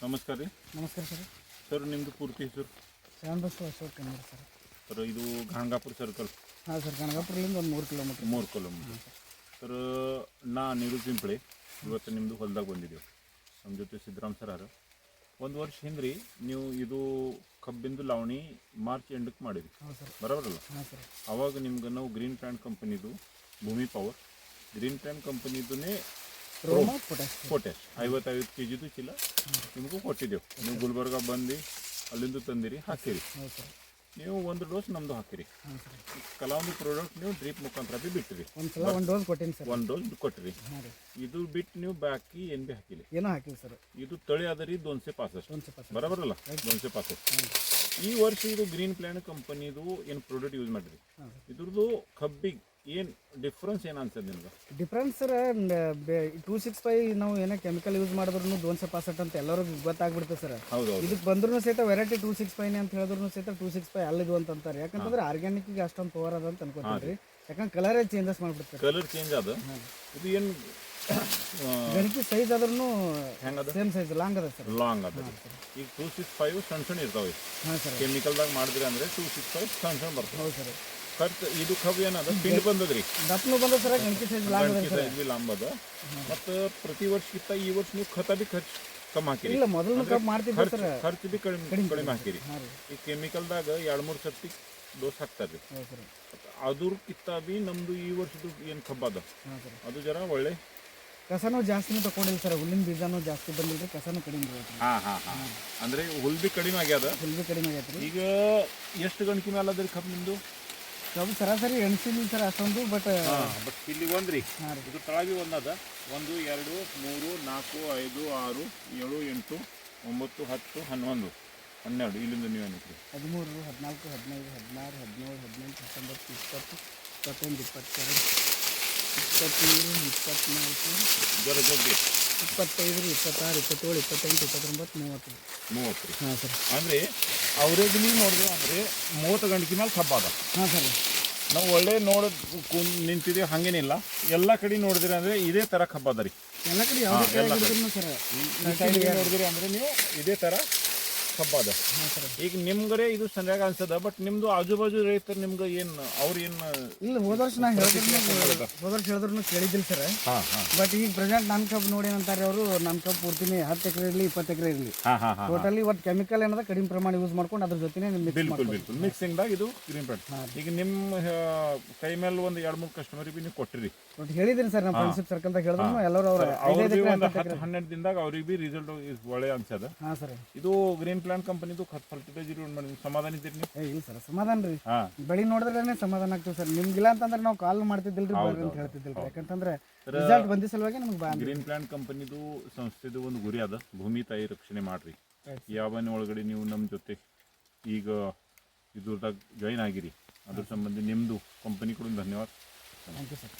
ನಮಸ್ಕಾರ ರೀ. ನಮಸ್ಕಾರ ಸರ್. ಸರ್ ನಿಮ್ಮದು ಪೂರ್ತಿ ಹೆಸರು? ಶರಣಬಸವ ಅಶೋಕ್ ಕನ್ನಡ ಸರ್. ಸರ್ ಇದು ಗಾಣಗಾಪುರ ಸರ್ಕಲ್. ಹಾಂ ಸರ್, ಗಣಗಾಪುರದಿಂದ ಒಂದು 3 ಕಿಲೋಮೀಟ್ರ್. 3 ಕಿಲೋಮೀಟ್ರ್. ಸರ್ ನಾ ನೀರು ಸಿಂಪಳೆ ಇವತ್ತು ನಿಮ್ಮದು ಹೊಲ್ದಾಗ ಬಂದಿದ್ದೇವೆ. ನಮ್ಮ ಜೊತೆ ಸಿದ್ದರಾಮ್ ಸರ್ ಯಾರು. ಒಂದು ವರ್ಷ ಹಿಂದ್ರಿ ನೀವು ಇದು ಕಬ್ಬಿಂದು ಲಾವಣಿ ಮಾರ್ಚ್ ಎಂಡಕ್ಕೆ ಮಾಡಿರಿ, ಬರೋಬರಲ್ಲ? ಅವಾಗ ನಿಮ್ಗೆ ನಾವು ಗ್ರೀನ್ ಪ್ಲಾಂಟ್ ಕಂಪನಿದು ಭೂಮಿ ಪವರ್, ಗ್ರೀನ್ ಪ್ಲಾಂಟ್ ಕಂಪನಿದುನೇ ಪೊಟ್ಯಾಶ್ 55 kg ಚೀಲ ನಿಮಗೂ ಕೊಟ್ಟಿದ್ದೆವು. ನೀವು ಗುಲ್ಬರ್ಗ ಬಂದು ಅಲ್ಲಿಂದ ತಂದಿರಿ, ಹಾಕಿರಿ. ನೀವು ಒಂದು ಡೋಸ್ ನಮ್ಮದು ಹಾಕಿರಿ. ಕೆಲವೊಂದು ಪ್ರಾಡಕ್ಟ್ ನೀವು ಡ್ರಿಪ್ ಮುಖಾಂತರ ಬಿ ಬಿಟ್ಟಿರಿ. ಒಂದು ಡೋಸ್ ಕೊಟ್ಟಿನಿ ಸರ್. ಒಂದು ಡೋಸ್ ಕೊಟ್ಟಿರಿ. ಇದು ಬಿಟ್ಟು ನೀವು ಬಾಕಿ ಏನು ಬಿ ಹಾಕಿರಿ? ಏನೋ ಹಾಕಿವಿ ಸರ್. ಇದು ತಳಿ ಅದರಿ 265 ಬರೋಬರಲ್ಲ? 265. ಈ ವರ್ಷ ಇದು ಗ್ರೀನ್ ಪ್ಲಾಂಟ್ ಕಂಪನಿದು ಏನು ಪ್ರಾಡಕ್ಟ್ ಯೂಸ್ ಮಾಡಿರಿ, ಇದ್ರದ್ದು ಕಬ್ಬಿಗೆ ಏನು ಡಿಫ್ರೆನ್ಸ್ ಏನು ಅನ್ಸದ್ ನಿಮ್ಗೆ? ಡಿಫ್ರೆನ್ಸ್ ಸರ್ 265 ನಾವು ಏನೋ ಕೆಮಿಕಲ್ ಯೂಸ್ ಮಾಡಿದ್ರು 265 ಅಂತ ಎಲ್ಲರಿಗೂ ಗೊತ್ತಾಗ್ಬಿಡ್ತದೆ ಸರ್. ಹೌದು. ಇದಕ್ಕೆ ಬಂದ್ರೂ ಸಹಿತ ವೆರೈಟಿ 265 ಅಂತ ಹೇಳಿದ್ರು ಸಹಿತ 265 ಅಲ್ಲಿದು ಅಂತಾರೆ. ಯಾಕಂತಂದ್ರೆ ಆರ್ಗ್ಯಾನಿಕ್ಗೆ ಅಷ್ಟೊಂದು ಪವರ್ ಅದ ಅಂತ ಅನ್ಕೋತೀವಿ. ಯಾಕಂದ್ರೆ ಕಲರೇ ಚೇಂಜಸ್ ಮಾಡಿಬಿಡ್ತಾರೆ. ಕಲರ್ ಚೇಂಜ್ ಅದ. ಇದು ಏನು ಗಣಕಿ ಸೈಜ್ ಆದ್ರೂ ಹೆಂಗದ? ಸೇಮ್ ಸೈಜ್ ಲಾಂಗ್ ಅದ ಸರ್. ಲಾಂಗ್ ಅದ. ಈಗ 265 ಸಣ್ಣ ಇರ್ತಾವೆ. ಹಾಂ ಸರ್. ಕೆಮಿಕಲ್ದಾಗ ಮಾಡಿದ್ರಿ ಅಂದ್ರೆ 265 ಸಣ್ಣ ಬರ್ತದೆ. ಹೌದು ಸರ್. ಖರ್ಚು ಇದು ಕಬ್ಬು ಏನದ ಪಿಂಡ್ ಬಂದದ್ರಿ, ದಪ್ಪನು ಬಂದ ಸರ್. ಗಣಕಿ ಸೈಜ್ ಲಾಂಗ್ ಲಾಂಬದ. ಮತ್ತು ಪ್ರತಿ ವರ್ಷಕ್ಕಿಂತ ಈ ವರ್ಷ ನೀವು ಖತ ಬಿ ಖರ್ಚು ಕಮ್ಮಿ ಹಾಕಿರಿ. ಇಲ್ಲ, ಮೊದಲು ಕಬ್ಬು ಮಾಡ್ತಿದ್ದೆ ಸರ್. ಖರ್ಚು ಬಿ ಕಡಿಮೆ ಹಾಕಿರಿ. ಈ ಕೆಮಿಕಲ್ದಾಗ 2-3 ಸರ್ತಿ ಡೋಸ್ ಹಾಕ್ತಾರ್ರಿ. ಅದ್ರಕ್ಕಿಂತ ಬಿ ನಮ್ದು ಈ ವರ್ಷದ್ದು ಏನು ಕಬ್ಬು ಅದ ಅದು ಜರ ಒಳ್ಳೆ ಕಸನೂ ಜಾಸ್ತಿನೂ ತಗೊಂಡಿಲ್ಲ ಸರ್. ಹುಲ್ಲಿನ ಬೀಜನೂ ಜಾಸ್ತಿ ಬಂದಿಲ್ಲ, ಕಸನೂ ಕಡಿಮೆ ಇರುತ್ತೆ. ಅಂದ್ರೆ ಹುಲ್ ಬಿ ಕಡಿಮೆ ಆಗ್ಯದ. ಹುಲ್ ಬಿ ಕಡಿಮೆ ಆಗೈತೆ. ಈಗ ಎಷ್ಟು ಗಣಕಿ ಮೇಲೆ ಅದ್ರಿ ಕಬ್ಬು ನಿಮ್ದು? ಕಬ್ಬು ಸರಾಸರಿ ಎಣ್ಸಿಲ್ಲ ಸರ್ ಅಷ್ಟೊಂದು. ಬಟ್ ಇಲ್ಲಿ ಒಂದ್ರಿ, ಇದು ತಳಗಿ ಒಂದದ. 1 2 3 4 5 6 7 8 9 10 11 12 ಇಲ್ಲಿಂದ ನೀವು ಏನೈತ್ರಿ? 13 14 15 16 17 18 19 20 21 22 23 24 ಜರ ಜಗ್ಗಿ 25 26 27 28 29 30 ಹಾಂ ಸರ್. ಅಂದರೆ ಅವ್ರೇಜ್ ನೀವು ನೋಡಿದ್ರೆ ಅಂದರೆ 30 ಗಂಟೆ ಮೇಲೆ ಕಬ್ಬ ಅದ. ಹಾಂ ಸರ್. ನಾವು ಒಳ್ಳೆ ನಿಂತಿದ್ದೀವಿ, ಹಾಗೇನಿಲ್ಲ. ಎಲ್ಲ ಕಡೆ ನೋಡಿದ್ರಿ ಅಂದರೆ ಇದೇ ಥರ ಕಬ್ಬ ಅದ ರೀ. ಎಲ್ಲ ಕಡೆ ಯಾವುದೇ ಸರ್ ನೋಡಿದ್ರಿ ಅಂದರೆ ನೀವು ಇದೇ ಥರ ಕಬ್ಬ ಅದ. ಈಗ ನಿಮ್ಗರೆ ಇದು ಸರಿಯಾಗಿ ಅನ್ಸದ. ಬಟ್ ನಿಮ್ದು ಆಜು ಬಾಜು ರೈತರು ನಿಮ್ಗೆ ಏನು ಅವ್ರು ಏನು ಇಲ್ಲ, ಹೋದ ವರ್ಷ ನಾ ಹೇಳಿದ್ರು ಕೇಳಿದ್ದಿಲ್ಲ ಸರ್. ಬಟ್ ಈಗ ಪ್ರೆಸೆಂಟ್ ನನ್ನ ಕಬ್ಬು ನೋಡಿ ಏನಂತಾರೆ ಅವರು, ನನ್ನ ಕಬ್ಬು ಪೂರ್ತಿನೇ 10 ಎಕರೆ ಇರಲಿ 20 ಎಕರೆ ಇರಲಿ ಟೋಟಲಿ ಒಟ್ಟು ಕೆಮಿಕಲ್ ಏನದ ಕಡಿಮೆ ಪ್ರಮಾಣ ಯೂಸ್ ಮಾಡ್ಕೊಂಡು ಅದ್ರ ಜೊತೆ ಮಿಕ್ಸಿಂಗ್ದಾಗ ಇದು ಗ್ರೀನ್ ಪ್ಲಾಂಟ್. ಈಗ ನಿಮ್ಮ ಕೈ ಮೇಲೆ ಒಂದು 2-3 ಕಸ್ಟಮರಿಗೆ ನೀವು ಕೊಟ್ಟಿರಿ, ಹೇಳಿದ್ದೀನಿ ಸರ್. ನಮ್ಮ ಫ್ರೆಂಡ್ಶಿಪ್ ಸರ್ಕಲ್ದಾಗ ಹೇಳಿದ್ರು ಎಲ್ಲರೂ ಅವ್ರು 12 ದಿನದಾಗ ಅವ್ರಿಗೆ ಬಿ ರಿಸಲ್ಟ್ ಒಳ್ಳೆ ಅನ್ಸದ. ಹಾಂ ಸರ್. ಇದು ಗ್ರೀನ್ ಪ್ಲಾಂಟ್ ಕಂಪನಿದು ಫರ್ಟಿಲೈಸರ್ ಯೂಸ್ ಮಾಡಿ ಸಮಾಧಾನ ಇದ್ದೀರಿ ನೀವು? ಇಲ್ಲ ಸರ್, ಸಮಾಧಾನ ರೀ. ಬೆಳಿ ನೋಡಿದ್ರೆ ಸಮಾಧಾನ ಆಗ್ತೀವಿ ಸರ್. ನಿಮ್ಗಿಲ್ಲ ಅಂತಂದ್ರೆ ನಾವು ಕಾಲ್ ಮಾಡ್ತಿದ್ದಿಲ್ರಿ, ಅಂತ ಹೇಳ್ತಿದ್ದಿಲ್ರಿ. ಯಾಕಂತಂದ್ರೆ ರಿಸಲ್ಟ್ ಬಂದ ಸಲುವಾಗಿ ನಮ್ಗೆ ಗ್ರೀನ್ ಪ್ಲಾಂಟ್ ಕಂಪನಿದು ಸಂಸ್ಥೆದು ಒಂದು ಗುರಿ ಅದ, ಭೂಮಿ ತಾಯಿ ರಕ್ಷಣೆ ಮಾಡ್ರಿ. ಯಾವನ ಒಳಗಡೆ ನೀವು ನಮ್ಮ ಜೊತೆ ಈಗ ಇದ್ರದಾಗ ಜಾಯಿನ್ ಆಗಿರಿ, ಅದ್ರ ಸಂಬಂಧಿ ನಿಮ್ಮದು ಕಂಪನಿ ಕೂಡ ಧನ್ಯವಾದ. Thank you sir.